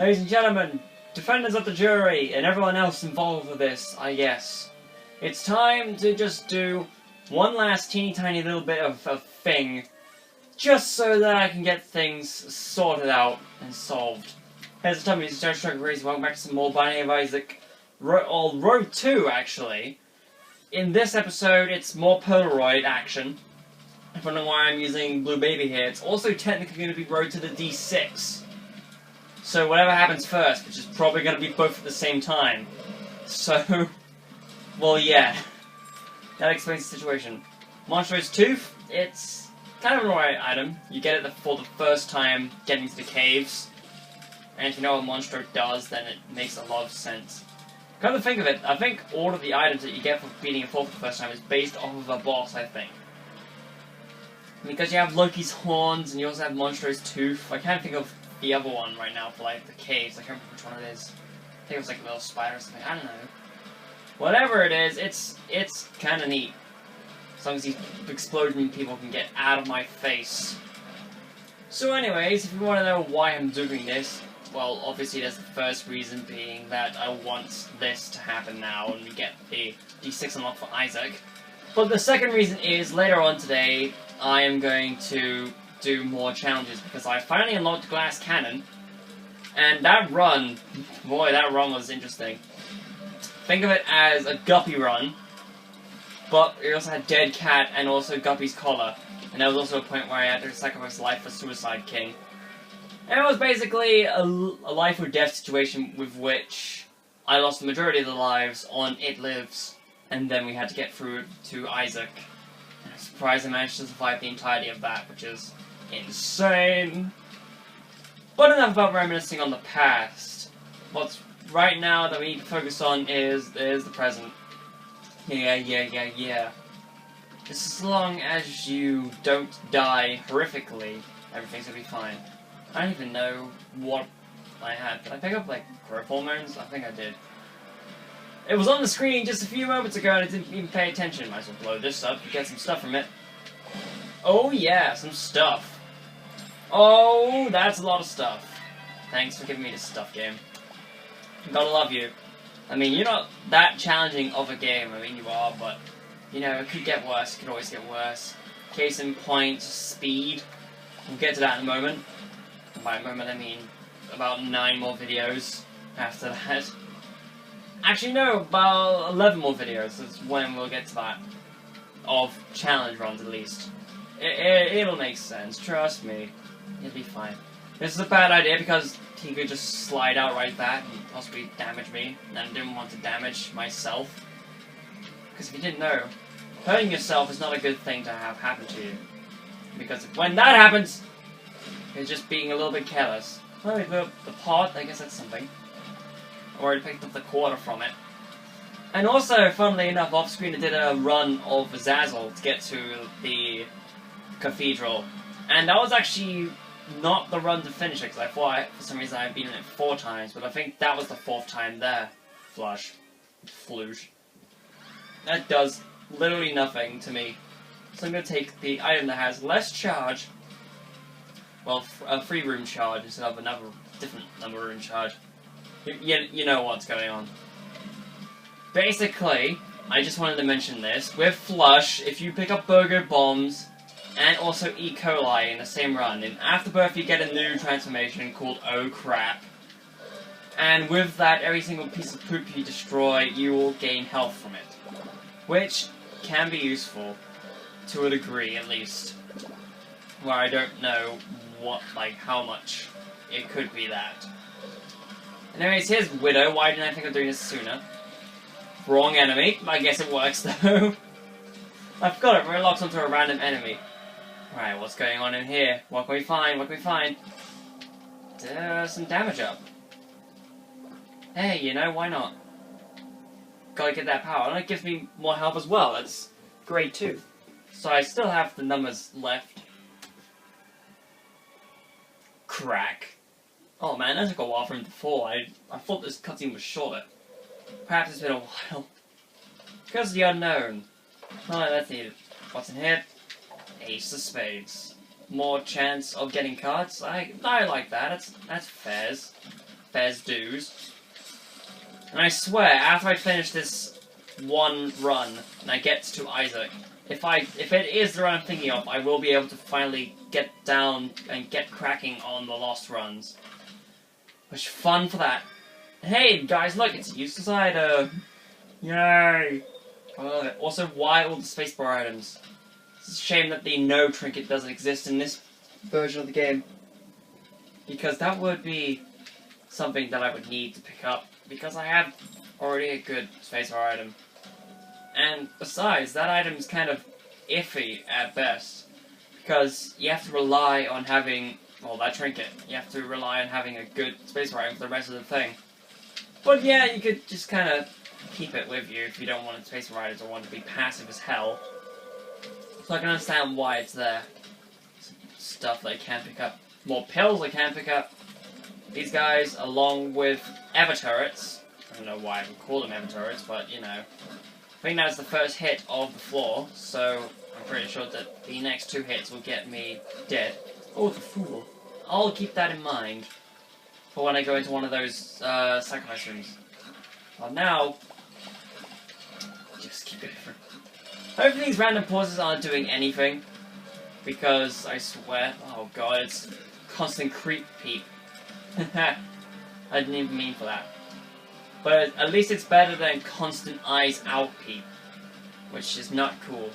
Ladies and gentlemen, defenders of the jury, and everyone else involved with this, I guess. It's time to just do one last teeny tiny little bit of a thing, just so that I can get things sorted out and solved. Here's the time, it's Joe Struggle Crazy. Welcome back to some more Binding of Isaac. Road 2, actually. In this episode, it's more Polaroid action. I don't know why I'm using Blue Baby here. It's also technically going to be Road to the D6. So whatever happens first, which is probably going to be both at the same time. So, well, yeah. That explains the situation. Monstro's Tooth, it's kind of an alright item. You get it for the first time getting to the caves. And if you know what Monstro does, then it makes a lot of sense. Come to think of it, I think all of the items that you get for beating a fourth for the first time is based off of a boss, I think. Because you have Loki's horns, and you also have Monstro's Tooth. I can't think of the other one right now for, like, the caves. I can't remember which one it is. I think it was, like, a little spider or something. I don't know. Whatever it is, it's kind of neat. As long as these explosion people can get out of my face. So anyways, if you want to know why I'm doing this, well, obviously there's the first reason being that I want this to happen now, and we get the D6 unlocked for Isaac. But the second reason is, later on today, I am going to do more challenges, because I finally unlocked Glass Cannon, and that run, boy, that run was interesting. Think of it as a Guppy run, but it also had Dead Cat and also Guppy's collar, and there was also a point where I had to sacrifice life for Suicide King. And it was basically a life or death situation with which I lost the majority of the lives on It Lives, and then we had to get through to Isaac. And I'm surprised I managed to survive the entirety of that, which is insane. But enough about reminiscing on the past. What's right now that we need to focus on is the present. Yeah. Just as long as you don't die horrifically, everything's gonna be fine. I don't even know what I had. Did I pick up, like, growth hormones? I think I did. It was on the screen just a few moments ago and I didn't even pay attention. Might as well blow this up and get some stuff from it. Oh yeah, some stuff. Oh, that's a lot of stuff. Thanks for giving me this stuff game. Gotta love you. I mean, you're not that challenging of a game. I mean, you are, but, you know, it could get worse. It could always get worse. Case in point, speed. We'll get to that in a moment. By a moment, I mean about 9 more videos after that. Actually, no, about 11 more videos is when we'll get to that. Of challenge runs, at least. It'll make sense, trust me. It'll be fine. This is a bad idea because he could just slide out right back and possibly damage me, and I didn't want to damage myself. Because if you didn't know, hurting yourself is not a good thing to have happen to you. Because when that happens, it's just being a little bit careless. Oh, we blew up the pot, I guess that's something. I already picked up the quarter from it. And also, funnily enough, off-screen I did a run of Zazzle to get to the cathedral. And that was actually not the run to finish it, because I thought, for some reason, I had been in it 4 times, but I think that was the 4th time there. Flush. Floosh. That does literally nothing to me. So I'm going to take the item that has less charge, well, a 3 room charge instead of another different number room charge. You know what's going on. Basically, I just wanted to mention this. With Flush, if you pick up Burger Bombs and also E. coli in the same run, in Afterbirth you get a new transformation called Oh Crap. And with that, every single piece of poop you destroy, you will gain health from it. Which can be useful, to a degree at least. Where I don't know how much it could be that. Anyways, here's Widow. Why didn't I think of doing this sooner? Wrong enemy. I guess it works though. I forgot it locks onto a random enemy. Right, what's going on in here? What can we find? What can we find? Some damage up. Hey, you know, why not? Gotta get that power. And it gives me more health as well. That's great too. So I still have the numbers left. Crack. Oh man, that took a while for him to fall. I thought this cutscene was shorter. Perhaps it's been a while. Because of the unknown. Oh, that's needed. What's in here? Ace of Spades. More chance of getting cards? I like that. That's fairs. Fez dues. And I swear, after I finish this one run, and I get to Isaac, if it is the run I'm thinking of, I will be able to finally get down and get cracking on the lost runs. Which fun for that. Hey guys, look, it's a useless item. Yay! I love it. Also, why all the spacebar items? It's a shame that the no trinket doesn't exist in this version of the game. Because that would be something that I would need to pick up. Because I have already a good spacebar item. And besides, that item is kind of iffy at best. Because you have to rely on having, well, that trinket. You have to rely on having a good spacebar item for the rest of the thing. But yeah, you could just kind of keep it with you if you don't want it spacebar items or want to be passive as hell. So I can understand why it's there. Some stuff that I can pick up. More pills I can pick up. These guys, along with Ever turrets. I don't know why I would call them Ever turrets, but you know. I think that's the first hit of the floor, so I'm pretty sure that the next 2 hits will get me dead. Oh, the fool. I'll keep that in mind for when I go into one of those sacrifice rooms. Well, now, just keep it different. Hopefully these random pauses aren't doing anything, because I swear, oh god, it's constant creep peep. I didn't even mean for that. But at least it's better than constant eyes out peep, which is not cool.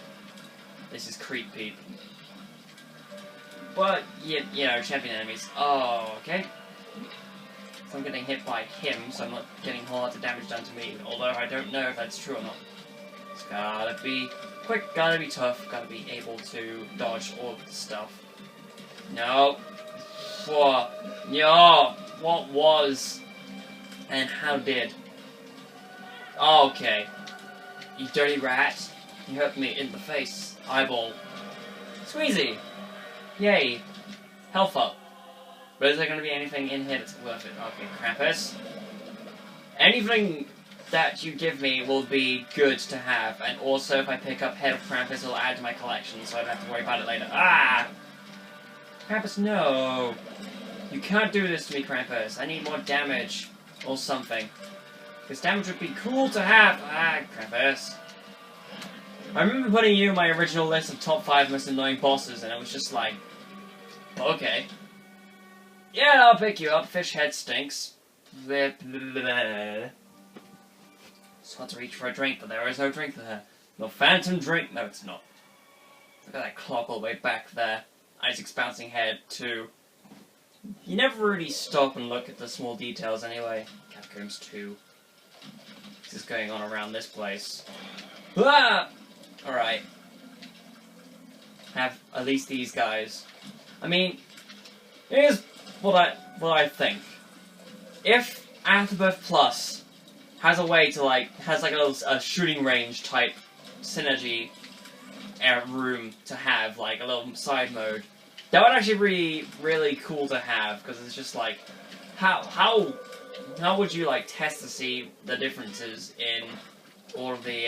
This is creep peep. But, you know, champion enemies. Oh, okay. So I'm getting hit by him, so I'm not getting a whole lot of damage done to me, although I don't know if that's true or not. It's gotta be quick, gotta be tough, gotta be able to dodge all of the stuff. No. What? No. What was and how did? Okay. You dirty rat. You hurt me in the face. Eyeball. Squeezy. Yay. Health up. But is there going to be anything in here that's worth it? Okay, Krampus. Anything that you give me will be good to have. And also, if I pick up Head of Krampus, it'll add to my collection, so I don't have to worry about it later. Ah! Krampus, no. You can't do this to me, Krampus. I need more damage. Or something. Because damage would be cool to have. Ah, Krampus. I remember putting you in my original list of top 5 most annoying bosses, and it was just like, okay. Yeah, I'll pick you up. Fish head stinks. It's hard to reach for a drink, but there is no drink there. No phantom drink. No, it's not. Look at that clock all the way back there. Isaac's bouncing head, too. You never really stop and look at the small details anyway. Catacombs 2. This is going on around this place. Ah! Alright. Have at least these guys. I mean, here's what I think. If Afterbirth Plus has a way to has like a shooting range type synergy room to have, like a little side mode, that would actually be really cool to have, because it's just like, how would you like test to see the differences in all of the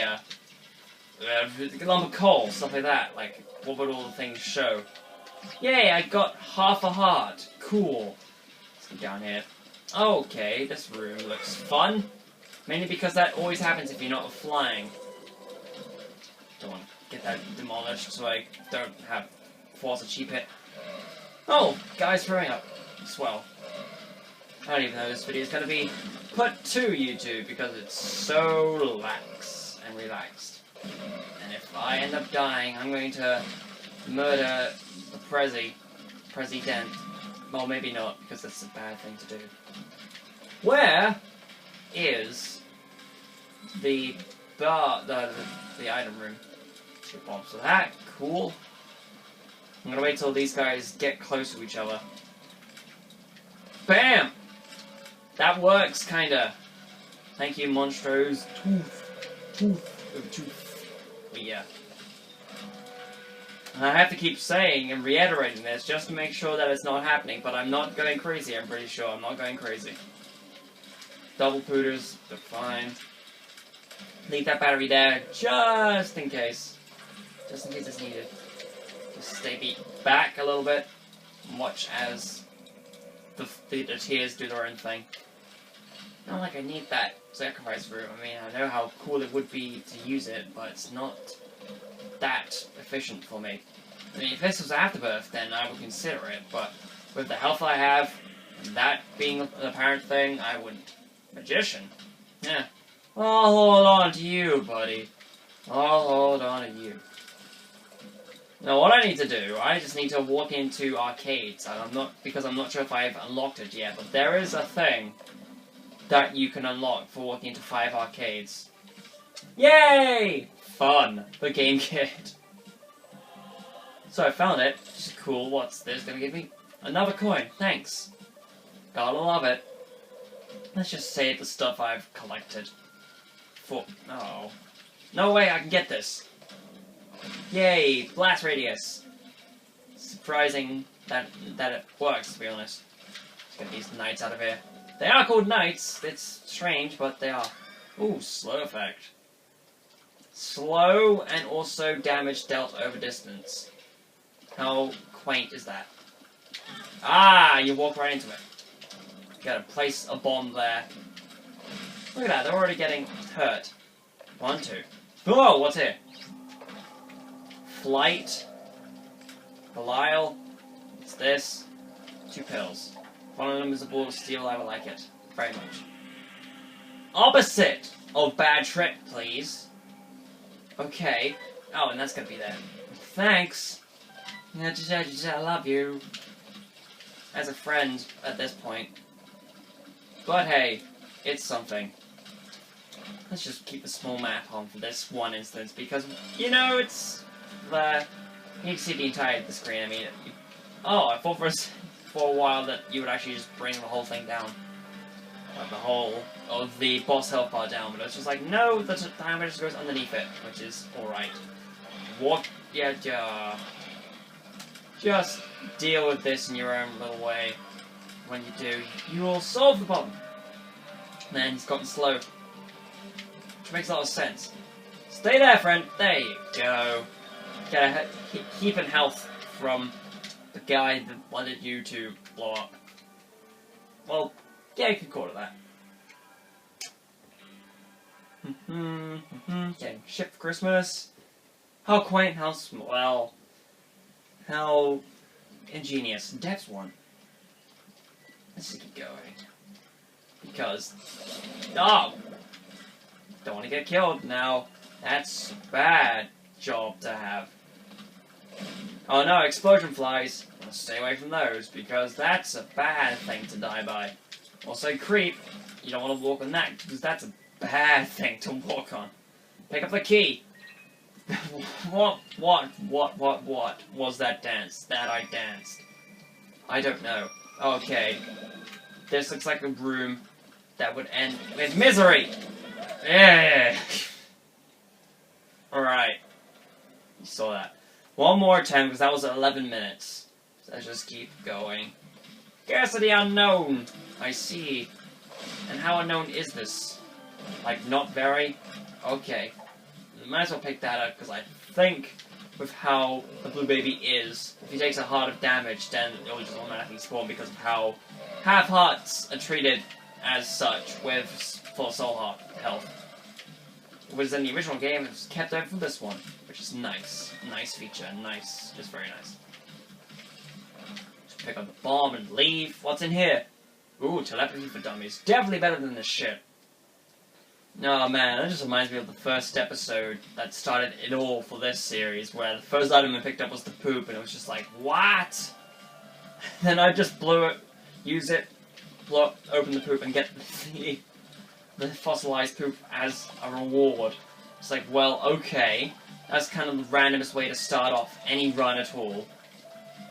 lump of coal, stuff like that? Like, what would all the things show? Yay, I got half a heart. Cool. Let's get down here. Okay, this room looks fun. Mainly because that always happens if you're not flying. Don't want to get that demolished so I don't have force a cheap hit. Oh, guys throwing up. Swell. I don't even know this video is going to be put to YouTube because it's so lax and relaxed. And if I end up dying, I'm going to murder the President. Well, maybe not, because that's a bad thing to do. Where is the bar, the item room? Two bombs for that, cool. I'm gonna wait till these guys get close to each other. Bam! That works, kinda. Thank you, Monstros. Tooth. But yeah. And I have to keep saying and reiterating this just to make sure that it's not happening, but I'm not going crazy, I'm pretty sure. I'm not going crazy. Double pooters, they're fine. Leave that battery there, just in case. Just in case it's needed. Just stay beat back a little bit, and watch as the tears do their own thing. Not like I need that sacrifice room. I mean, I know how cool it would be to use it, but it's not that efficient for me. I mean, if this was Afterbirth, then I would consider it, but with the health I have, and that being an apparent thing, I wouldn't. Magician? Yeah. I'll hold on to you, buddy. I'll hold on to you. Now, what I need to do, I just need to walk into arcades. Because I'm not sure if I've unlocked it yet, but there is a thing that you can unlock for walking into 5 arcades. Yay! Fun. The game kit. So I found it, which is cool. What's this gonna give me? Another coin. Thanks. Gotta love it. Let's just save the stuff I've collected. Oh. No way I can get this. Yay! Blast radius. Surprising that it works, to be honest. Let's get these knights out of here. They are called knights. It's strange, but they are. Ooh, slow effect. Slow and also damage dealt over distance. How quaint is that? Ah, you walk right into it. You gotta place a bomb there. Look at that, they're already getting hurt. 1, 2. Whoa, what's here? Flight. Belial. What's this? 2 pills. One of them is a ball of steel, I would like it. Very much. Opposite of bad trip, please. Okay. Oh, and that's gonna be there. Thanks. I love you. As a friend at this point. But hey, it's something. Let's just keep a small map on for this one instance, because, you know, it's there. You need to see the entirety of the screen. I mean, I thought for a while that you would actually just bring the whole thing down. Like the whole of the boss health bar down, but it's just like, no, the timer just goes underneath it, which is alright. Just deal with this in your own little way. When you do, you will solve the problem. Man, he's gotten slow. Which makes a lot of sense. Stay there, friend. There you go. Gotta keep in health from the guy that wanted you to blow up. Well, yeah, you could call it that. Getting shipped for Christmas. How quaint, how small, how ingenious. Depth's one. Let's just keep going. Because, oh! Don't want to get killed now. That's a bad job to have. Oh no, explosion flies. Let's stay away from those, because that's a bad thing to die by. Also, creep. You don't want to walk on that, because that's a bad thing to walk on. Pick up the key. What was that dance that I danced? I don't know. Okay. This looks like a room that would end with misery! Yeah. Alright. You saw that. One more attempt, because that was 11 minutes. So let's just keep going. Guess of the unknown! I see. And how unknown is this? Like, not very? Okay. Might as well pick that up, because I think with how the blue baby is, if he takes a heart of damage, then it will just automatically spawn because of how half-hearts are treated as such with full soul heart health. Whereas in the original game, it was kept over from this one, which is nice. Nice feature, nice. Just very nice. Just pick up the bomb and leave. What's in here? Ooh, telepathy for dummies. Definitely better than this shit. Oh man, that just reminds me of the first episode that started it all for this series, where the first item I picked up was the poop, and it was just like, what? Then I just blew it, use it, open the poop, and get the fossilized poop as a reward. It's like, well, okay, that's kind of the randomest way to start off any run at all.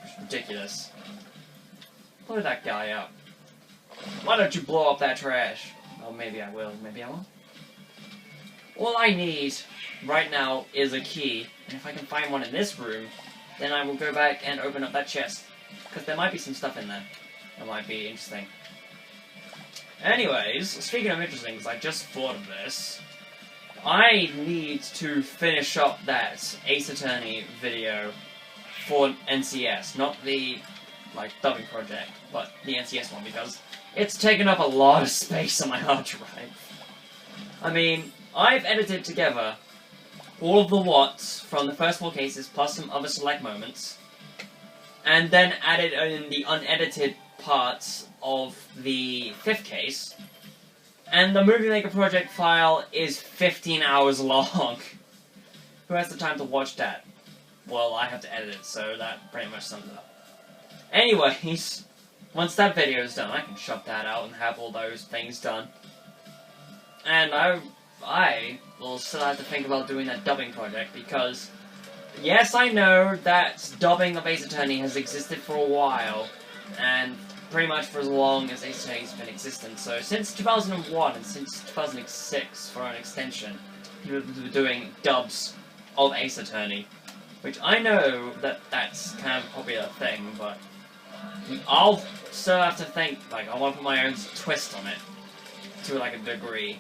It's ridiculous. Blow that guy up. Why don't you blow up that trash? Well, maybe I will, maybe I won't. All I need right now is a key, and if I can find one in this room, then I will go back and open up that chest, because there might be some stuff in there that might be interesting. Anyways, speaking of interesting, because I just thought of this, I need to finish up that Ace Attorney video for NCS, not the, dubbing project, but the NCS one, because it's taken up a lot of space on my hard drive. I mean, I've edited together all of the watts from the first 4 cases, plus some other select moments, and then added in the unedited parts of the 5th case, and the Movie Maker project file is 15 hours long. Who has the time to watch that? Well, I have to edit it, so that pretty much sums it up. Anyways, once that video is done, I can shut that out and have all those things done. And I will still have to think about doing that dubbing project, because yes, I know that dubbing of Ace Attorney has existed for a while, and pretty much for as long as Ace Attorney's been existent. So since 2001 and since 2006 for an extension, people have been doing dubs of Ace Attorney, which I know that that's kind of a popular thing, but I'll still have to think, like, I want to put my own twist on it, to like a degree.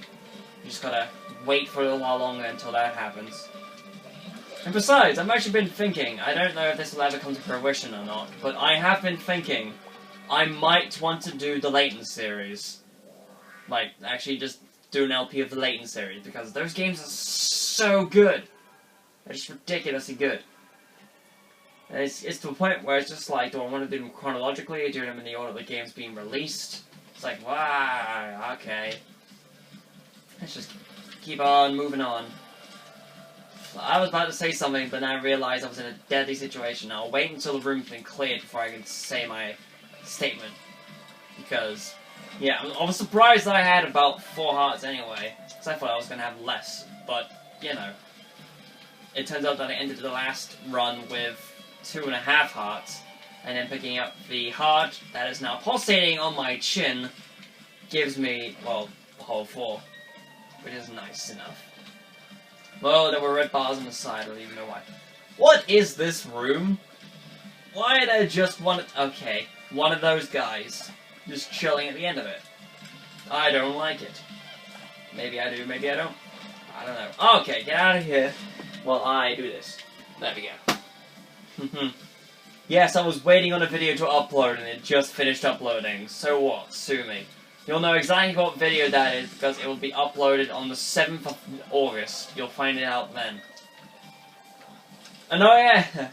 You just gotta wait for a little while longer until that happens. And besides, I've actually been thinking, I don't know if this will ever come to fruition or not, but I have been thinking I might want to do the Layton series. Like, actually just do an LP of the Layton series, because those games are so good. They're just ridiculously good. And it's to a point where it's just like, do I want to do them chronologically, or do them in the order of the games being released? It's like, wow, okay. Let's just keep on moving on. I was about to say something, but then I realized I was in a deadly situation. I'll wait until the room's been cleared before I can say my statement. Because, yeah, I was surprised that I had about 4 hearts anyway, because I thought I was going to have less. But, you know, it turns out that I ended the last run with 2.5 hearts, and then picking up the heart that is now pulsating on my chin gives me, well, a whole 4. Which is nice enough. Well, there were red bars on the side, I don't even know why. What is this room? Why are there just one of those guys just chilling at the end of it? I don't like it. Maybe I do, maybe I don't. I don't know. Okay, get out of here while I do this. There we go. Yes, I was waiting on a video to upload and it just finished uploading. So what? Sue me. You'll know exactly what video that is because it will be uploaded on the 7th of August. You'll find it out then. And oh yeah,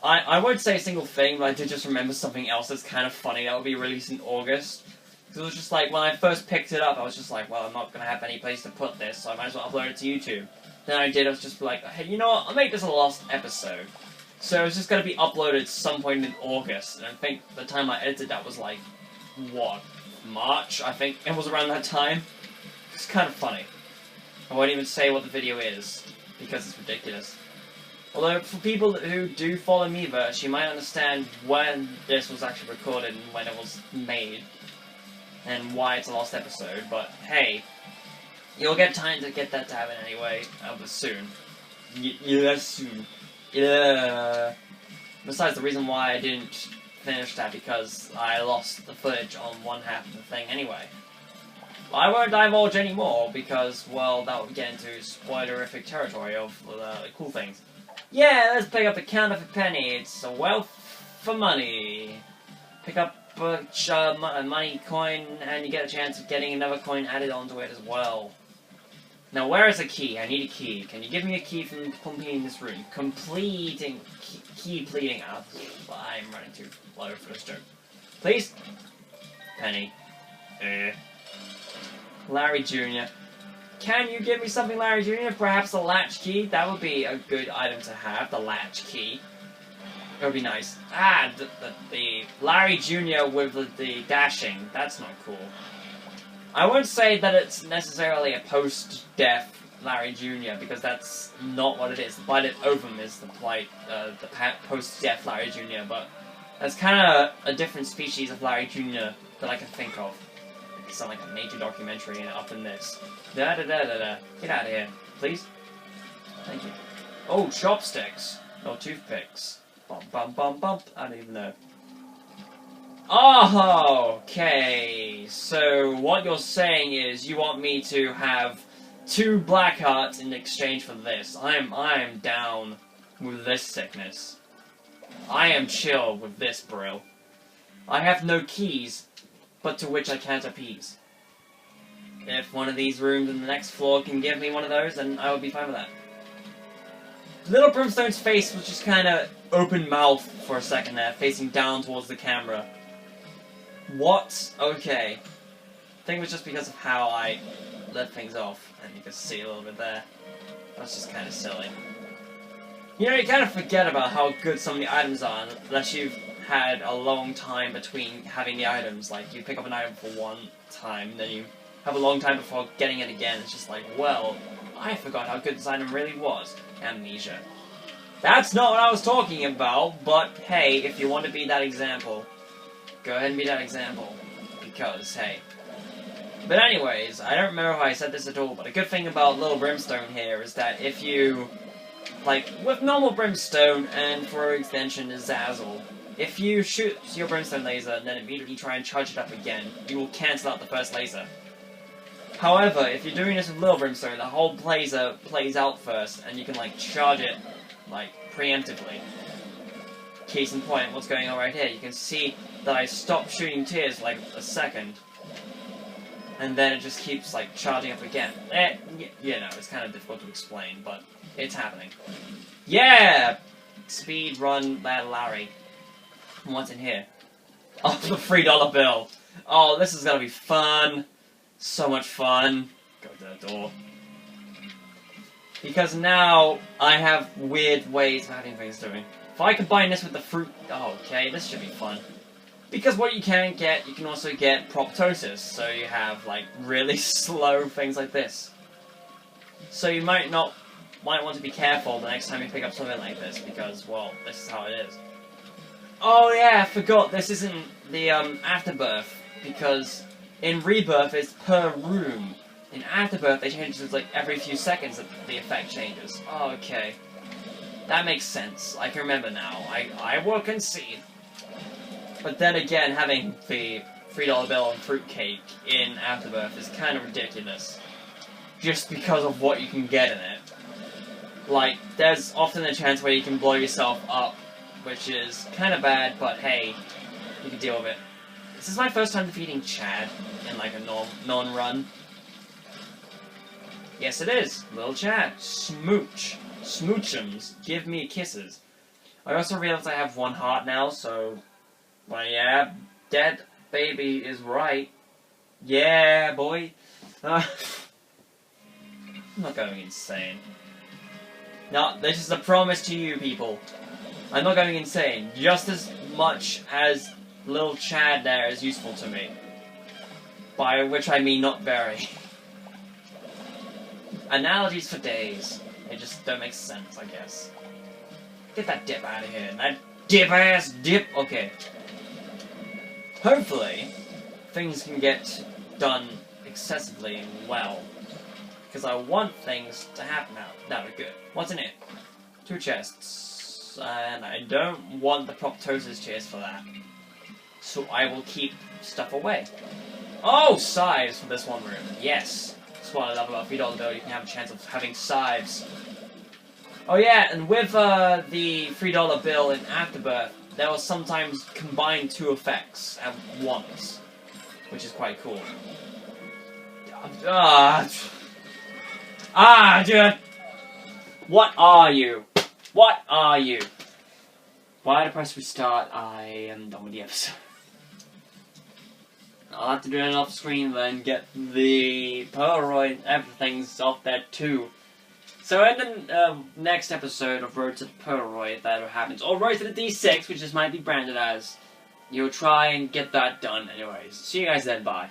I won't say a single thing, but I did just remember something else that's kind of funny that will be released in August. Because it was just like, when I first picked it up, I was just like, well, I'm not going to have any place to put this, so I might as well upload it to YouTube. Then I was just like, hey, you know what, I'll make this a lost episode. So it's just going to be uploaded some point in August, and I think the time I edited that was like, what? March, I think it was around that time. It's kind of funny. I won't even say what the video is, because it's ridiculous. Although, for people who do follow me verse, you might understand when this was actually recorded and when it was made, and why it's a lost episode, but hey, you'll get time to get that to happen anyway, soon. Soon. Yeah. Besides, the reason why I didn't finish that because I lost the footage on one half of the thing anyway. I won't divulge anymore because, well, that would get into spoilerific territory of cool things. Yeah, let's pick up the counterfeit penny. It's a wealth for money. Pick up a money coin and you get a chance of getting another coin added onto it as well. Now, where is the key? I need a key. Can you give me a key from completing this room? Completing... Key pleading. I'm running too low for this joke. Please? Penny. Larry Jr. Can you give me something, Larry Jr.? Perhaps a latch key? That would be a good item to have, the latch key. It would be nice. Ah, the Larry Jr. with the dashing. That's not cool. I won't say that it's necessarily a post-death Larry Jr. because that's not what it is. The blighted ovum is the post-death Larry Jr. But that's kind of a different species of Larry Jr. that I can think of. It sounds like a nature documentary up in this. Da-da-da-da-da. Get out of here, please. Thank you. Oh, chopsticks. No toothpicks. Bump, bump, bump, bump. I don't even know. Oh, okay. So what you're saying is you want me to have 2 black hearts in exchange for this. I am down with this sickness. I am chill with this, Brill. I have no keys. but to which I can't appease. If one of these rooms in the next floor can give me one of those, then I would be fine with that. Little Brimstone's face was just kind of open-mouthed for a second there, facing down towards the camera. What? Okay. I think it was just because of how I let things off, and you can see a little bit there. That's just kind of silly. You know, you kind of forget about how good some of the items are, unless you've had a long time between having the items. Like, you pick up an item for one time, then you have a long time before getting it again. It's just like, well, I forgot how good this item really was. Amnesia. That's not what I was talking about, but hey, if you want to be that example, go ahead and be that example. Because, hey. But anyways, I don't remember if I said this at all, but a good thing about Little Brimstone here is that if you, like, with normal Brimstone and for extension Azazel, if you shoot your Brimstone laser and then immediately try and charge it up again, you will cancel out the first laser. However, if you're doing this with Little Brimstone, the whole laser plays out first, and you can, like, charge it, like, preemptively. Case in point, what's going on right here? You can see that I stopped shooting tears for, like, a second. And then it just keeps, like, charging up again. You know, it's kind of difficult to explain, but it's happening. Yeah! Speed run Larry. What's in here? Oh, the $3 bill. Oh, this is gonna be fun. So much fun. Go to the door. Because now I have weird ways of having things doing. If I combine this with the fruit... Oh, okay, this should be fun. Because what you can get, you can also get proptosis. So you have, like, really slow things like this. So you might want to be careful the next time you pick up something like this. Because, well, this is how it is. Oh yeah, I forgot, this isn't the, Afterbirth. Because... in Rebirth, it's per room. In Afterbirth, they change it like every few seconds that the effect changes. Oh, okay. That makes sense. I can remember now. I will concede. But then again, having the $3 bill and fruitcake in Afterbirth is kind of ridiculous. Just because of what you can get in it. Like, there's often a chance where you can blow yourself up, which is kind of bad, but hey, you can deal with it. This is my first time defeating Chad in, like, a non-run. Yes, it is. Little Chad. Smooch. Smoochums. Give me kisses. I also realized I have one heart now, so... well, yeah. Dead baby is right. Yeah, boy. I'm not going insane. No, this is a promise to you, people. I'm not going insane. Just as much as... Little Chad there is useful to me. By which I mean not very. Analogies for days. They just don't make sense, I guess. Get that dip out of here. That dip-ass dip! Okay. Hopefully, things can get done excessively and well. Because I want things to happen now. That would be good. What's in it? 2 chests. And I don't want the proptosis chest for that. So I will keep stuff away. Oh, sives for this one room. Yes. That's what I love about $3 bill. You can have a chance of having sives. Oh yeah, and with the $3 bill in Afterbirth, there will sometimes combine 2 effects at once, which is quite cool. Dude. What are you? What are you? Why did I press restart? I am done with the episode. I'll have to do it off screen then, get the Polaroid, everything's off there too. So in the next episode of Road to the Polaroid, if that ever happens, or Road to the D6, which this might be branded as, you'll try and get that done anyways. See you guys then, bye.